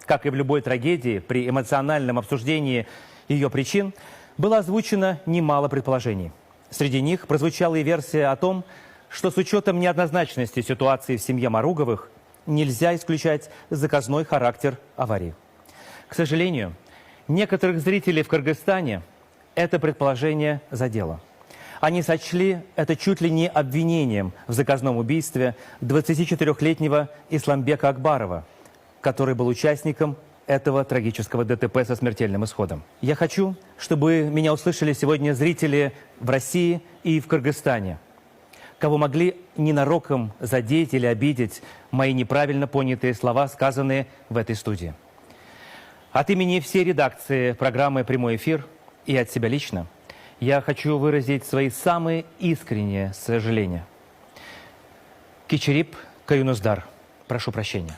Как и в любой трагедии, при эмоциональном обсуждении ее причин было озвучено немало предположений. Среди них прозвучала и версия о том, что с учетом неоднозначности ситуации в семье Маруговых нельзя исключать заказной характер аварии. К сожалению, некоторых зрителей в Кыргызстане это предположение задело. Они сочли это чуть ли не обвинением в заказном убийстве 24-летнего Исламбека Акбарова, который был участником этого трагического ДТП со смертельным исходом. Я хочу, чтобы меня услышали сегодня зрители в России и в Кыргызстане, кого могли ненароком задеть или обидеть мои неправильно понятые слова, сказанные в этой студии. От имени всей редакции программы «Прямой эфир» и от себя лично я хочу выразить свои самые искренние сожаления. Кичирип Каюнуздар. Прошу прощения.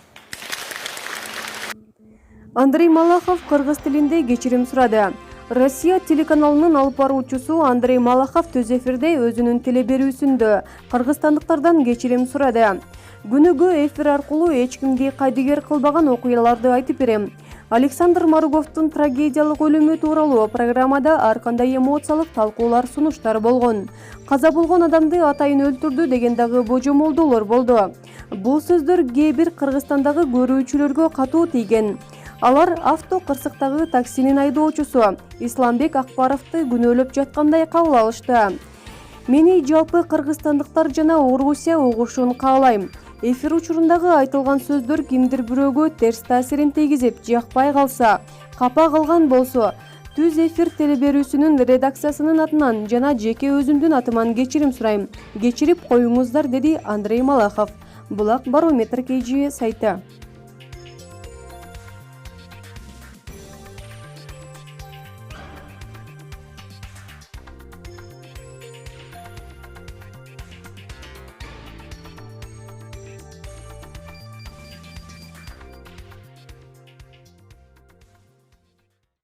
Андрей Малахов кыргыз тилинде кечирим сурады. Россия телеканалынын алып баруучусу Андрей Малахов төз эфирде өзүнүн телеберүүсүндө кыргызстандыктардан кечирим сурады. Күнүгө эфир аркылуу эч кимди кайдыгер кылбаган окуяларды айтып берем. Александр Маруговдун трагедиялык өлүмү тууралуу программада ар кандай эмоциялык талкуулар, сунуштар болгон. Каза болгон адамды атайын өлтүрдү деген дагы божомолдоолор болду. Бул сөздөр кээ бир Кыргызстандагы көрүүчүлөргө катуу тийген. Алар авто кырсыктагы таксинин айдоочусу Исламбек Акбаровду күнөөлөп жаткандай кабыл алышты. Мени жалпы кыргызстандыктар жана Орусия угушун каалайм. Эфир учурундагы айтылган сөздөр кимдир бирөөгө терс таасирин тийгизип, жакпай калса, капа калган болсо, түз эфир телеберүүсүнүн редакциясынын атынан жана жеке өзүмдүн атыман кечирим сурайм. Кечирип коюңуздар, деди Андрей Малахов. Булак Барометр KG сайты.